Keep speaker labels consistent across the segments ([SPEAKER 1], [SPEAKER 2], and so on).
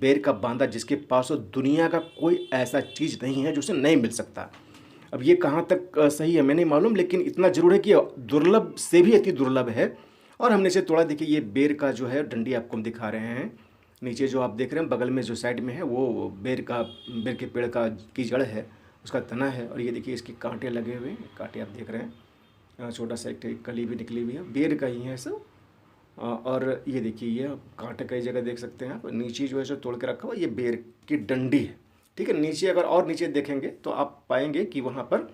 [SPEAKER 1] बेर का बांदा जिसके पास हो, दुनिया का कोई ऐसा चीज़ नहीं है जो उसे नहीं मिल सकता। अब ये कहाँ तक सही है मैं नहीं मालूम, लेकिन इतना ज़रूर है कि दुर्लभ से भी अति दुर्लभ है। और हमने इसे तोड़ा। देखिए ये बेर का जो है डंडी आपको हम दिखा रहे हैं। नीचे जो आप देख रहे हैं बगल में जो साइड में है वो बेर के पेड़ का की जड़ है, उसका तना है। और ये देखिए इसके कांटे लगे हुए हैं, कांटे आप देख रहे हैं। छोटा सा एक कली भी निकली हुई है, बेर का ही है सब। और ये देखिए ये कांटे कई जगह देख सकते हैं आप। नीचे जो है सो तोड़ के रखा हुआ, ये बेर की डंडी है। ठीक है, नीचे अगर और नीचे देखेंगे तो आप पाएंगे कि वहाँ पर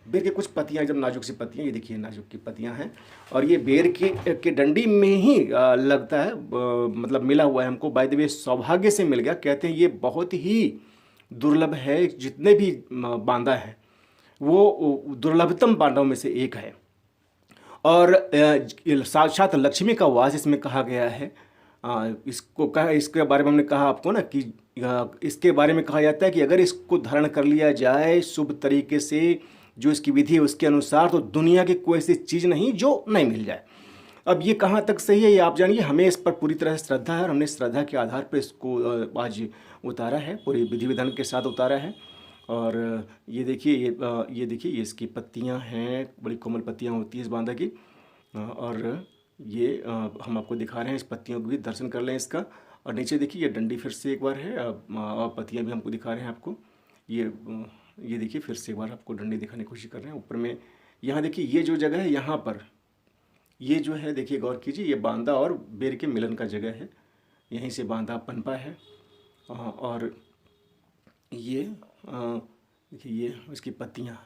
[SPEAKER 1] बेर की कुछ पत्तियाँ, एकदम नाजुक सी पत्तियाँ, ये देखिए नाजुक की पत्तियाँ हैं। और ये बेर की डंडी में ही लगता है, मतलब मिला हुआ है हमको। बाय द वे सौभाग्य से मिल गया। कहते हैं ये बहुत ही दुर्लभ है, जितने भी बांदा है वो दुर्लभतम बांधों में से एक है। और साक्षात लक्ष्मी का वास इसमें कहा गया है। इसके बारे में हमने कहा आपको ना कि इसके बारे में कहा जाता है कि अगर इसको धारण कर लिया जाए शुभ तरीके से, जो इसकी विधि है उसके अनुसार, तो दुनिया की कोई ऐसी चीज़ नहीं जो नहीं मिल जाए। अब ये कहाँ तक सही है ये आप जानिए। हमें इस पर पूरी तरह से श्रद्धा है और हमने श्रद्धा के आधार पर इसको आज उतारा है, पूरी विधि विधान के साथ उतारा है। और ये देखिए ये देखिए ये इसकी पत्तियां हैं, बड़ी कोमल पत्तियां होती है इस बांदा की। और ये हम आपको दिखा रहे हैं, इस पत्तियों को भी दर्शन कर लें इसका। और नीचे देखिए ये डंडी फिर से एक बार है, और पत्तियां भी हमको दिखा रहे हैं आपको। ये देखिए फिर से एक बार आपको डंडी दिखाने की कोशिश कर रहे हैं ऊपर में। यहाँ देखिए ये जो जगह है, यहाँ पर ये जो है देखिए गौर कीजिए, ये बांदा और बेर के मिलन का जगह है। यहीं से बांदा पनपा है। और ये देखिए ये इसकी पत्तियाँ,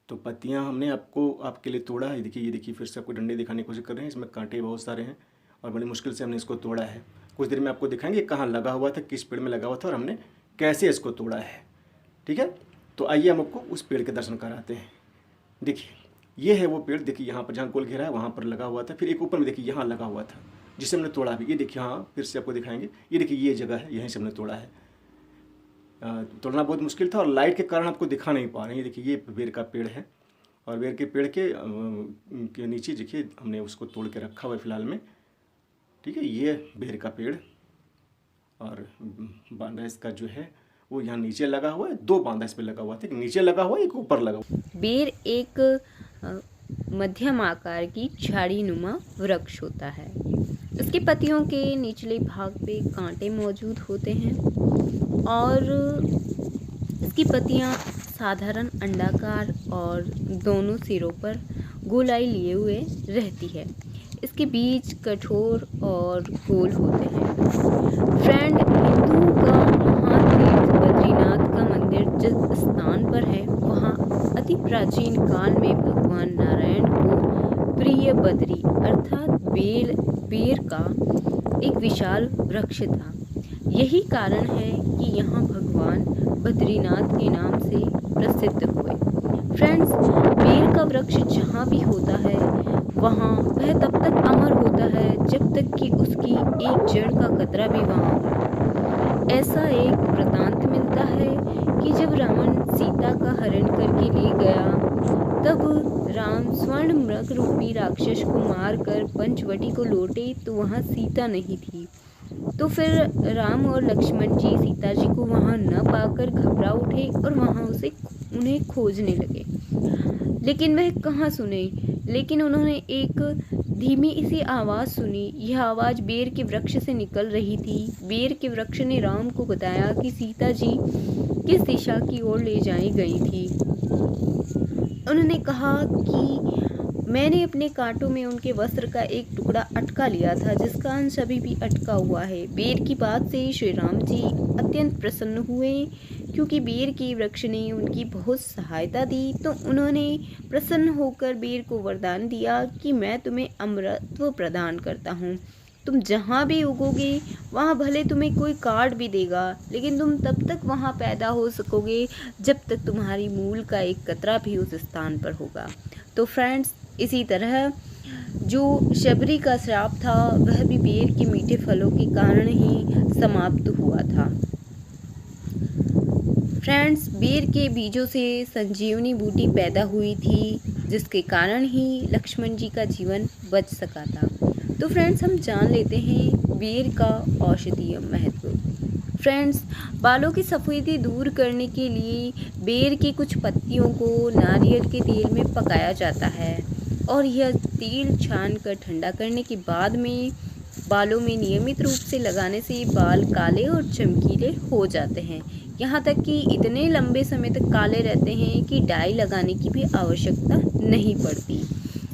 [SPEAKER 1] तो पत्तियाँ हमने आपके लिए तोड़ा है। देखिए ये देखिए फिर से आपको डंडे दिखाने की कोशिश कर रहे हैं। इसमें कांटे बहुत सारे हैं और बड़ी मुश्किल से हमने इसको तोड़ा है। कुछ देर में आपको दिखाएंगे कहाँ लगा हुआ था, किस पेड़ में लगा हुआ था और हमने कैसे इसको तोड़ा है। ठीक है, तो आइए हम आपको उस पेड़ के दर्शन कराते हैं। देखिए ये है वो पेड़, देखिए यहाँ पर जहाँ गोल घेरा है वहाँ पर लगा हुआ था। फिर एक ऊपर में देखिए यहाँ लगा हुआ था जिसे हमने तोड़ा भी। ये देखिए हाँ फिर से आपको दिखाएंगे। ये देखिए ये जगह है, यहीं से हमने तोड़ा है। तोड़ना बहुत मुश्किल था और लाइट के कारण आपको दिखा नहीं पा रहे हैं। ये देखिए ये बेर का पेड़ है और बेर के पेड़ के नीचे देखिए हमने उसको तोड़ के रखा हुआ है फिलहाल में। ठीक है, ये बेर का पेड़ और बांदा इसका जो है वो यहाँ नीचे लगा हुआ है। दो बांदा इस पर लगा हुआ था, एक नीचे लगा हुआ है, एक ऊपर लगा हुआ।
[SPEAKER 2] बेर एक मध्यम आकार की झाड़ीनुमा वृक्ष होता है। इसकी पत्तियों के निचले भाग पे कांटे मौजूद होते हैं और इसकी पत्तियां साधारण अंडाकार और दोनों सिरों पर गोलाई लिए हुए रहती है। इसके बीज कठोर और गोल होते हैं। फ्रेंड, हिंदुओं का महातीर्थ बद्रीनाथ का मंदिर जिस स्थान पर है वहाँ अति प्राचीन काल में भगवान नारायण को प्रिय बद्री अर्थात बेर का एक विशाल वृक्ष था। यही कारण है कि यहाँ भगवान बद्रीनाथ के नाम से प्रसिद्ध हुए। फ्रेंड्स, बेर का वृक्ष जहाँ भी होता है वहाँ वह तब तक अमर होता है जब तक कि उसकी एक जड़ का कतरा भी वहाँ हो। ऐसा एक वृतांत मिलता है कि जब रावण सीता का हरण करके ले गया तब राम स्वर्ण मृग रूपी राक्षस को मारकर पंचवटी को लौटे तो वहाँ सीता नहीं थी। तो फिर राम और लक्ष्मण जी सीता जी को वहाँ न पाकर घबरा उठे और वहाँ उन्हें खोजने लगे, लेकिन वह कहाँ सुने। लेकिन उन्होंने एक धीमी सी आवाज़ सुनी। यह आवाज़ बेर के वृक्ष से निकल रही थी। बेर के वृक्ष ने राम को बताया कि सीता जी किस दिशा की ओर ले जाई गई थी। उन्होंने कहा कि मैंने अपने कांटों में उनके वस्त्र का एक टुकड़ा अटका लिया था जिसका अंश अभी भी अटका हुआ है। बेर की बात से श्री राम जी अत्यंत प्रसन्न हुए क्योंकि बेर के वृक्ष ने उनकी बहुत सहायता दी। तो उन्होंने प्रसन्न होकर बेर को वरदान दिया कि मैं तुम्हें अमरत्व प्रदान करता हूँ। तुम जहाँ भी उगोगे वहाँ भले तुम्हें कोई काट भी देगा, लेकिन तुम तब तक वहाँ पैदा हो सकोगे जब तक तुम्हारी मूल का एक कतरा भी उस स्थान पर होगा। तो फ्रेंड्स, इसी तरह जो शबरी का श्राप था वह भी बेर के मीठे फलों के कारण ही समाप्त हुआ था। फ्रेंड्स, बेर के बीजों से संजीवनी बूटी पैदा हुई थी जिसके कारण ही लक्ष्मण जी का जीवन बच सका था। तो फ्रेंड्स, हम जान लेते हैं बेर का औषधीय महत्व। फ्रेंड्स, बालों की सफ़ेदी दूर करने के लिए बेर की कुछ पत्तियों को नारियल के तेल में पकाया जाता है और यह तेल छान कर ठंडा करने के बाद में बालों में नियमित रूप से लगाने से बाल काले और चमकीले हो जाते हैं। यहाँ तक कि इतने लंबे समय तक काले रहते हैं कि डाई लगाने की भी आवश्यकता नहीं पड़ती।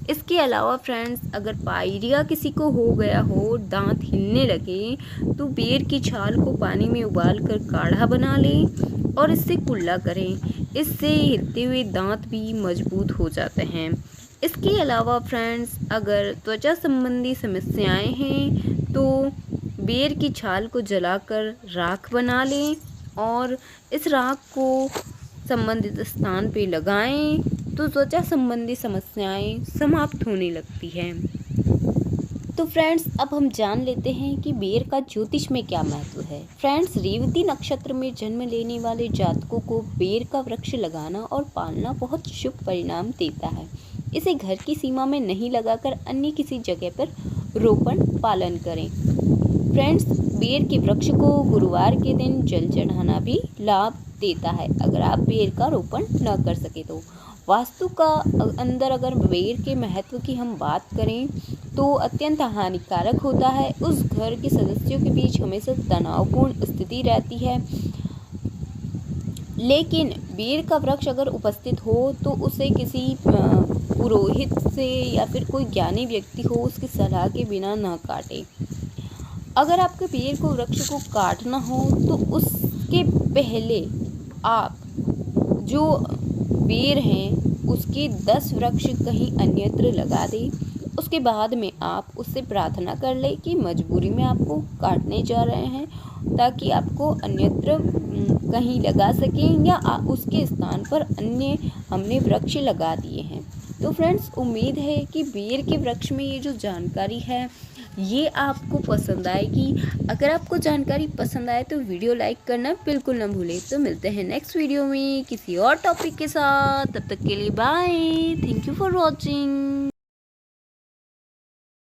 [SPEAKER 2] इसके अलावा फ्रेंड्स, अगर पायरिया किसी को हो गया हो, दांत हिलने लगे, तो बेर की छाल को पानी में उबाल कर काढ़ा बना लें और इससे कुल्ला करें। इससे हिलते हुए दांत भी मजबूत हो जाते हैं। इसके अलावा फ्रेंड्स, अगर त्वचा संबंधी समस्याएं हैं तो बेर की छाल को जलाकर राख बना लें और इस राख को संबंधित स्थान पे लगाएं तो त्वचा संबंधी समस्याएं समाप्त होने लगती हैं। तो फ्रेंड्स, अब हम जान लेते हैं कि बेर का ज्योतिष में क्या महत्व है। फ्रेंड्स, रेवती नक्षत्र में जन्म लेने वाले जातकों को बेर का वृक्ष लगाना और पालना बहुत शुभ परिणाम देता है। इसे घर की सीमा में नहीं लगाकर अन्य किसी जगह पर रोपण पालन करें। फ्रेंड्स, बेर के वृक्ष को गुरुवार के दिन जल चढ़ाना भी लाभ देता है, अगर आप बेर का रोपण न कर सके तो। वास्तु का अंदर अगर बेर के महत्व की हम बात करें तो अत्यंत हानिकारक होता है। उस घर के सदस्यों के बीच हमेशा तनावपूर्ण स्थिति रहती है। लेकिन बेर का वृक्ष अगर उपस्थित हो तो उसे किसी पुरोहित से या फिर कोई ज्ञानी व्यक्ति हो उसकी सलाह के बिना ना काटे। अगर आपके बेर को वृक्ष को काटना हो तो उसके पहले आप जो बेर हैं उसके 10 वृक्ष कहीं अन्यत्र लगा दें। उसके बाद में आप उससे प्रार्थना कर लें कि मजबूरी में आपको काटने जा रहे हैं, ताकि आपको अन्यत्र कहीं लगा सकें या उसके स्थान पर अन्य हमने वृक्ष लगा दिए हैं। तो फ्रेंड्स, उम्मीद है कि बेर के वृक्ष में ये जो जानकारी है ये आपको पसंद आएगी। अगर आपको जानकारी पसंद आए तो वीडियो लाइक करना बिल्कुल ना भूलें। तो मिलते हैं नेक्स्ट वीडियो में किसी और टॉपिक के साथ। तब तक के लिए bye. Thank you for watching.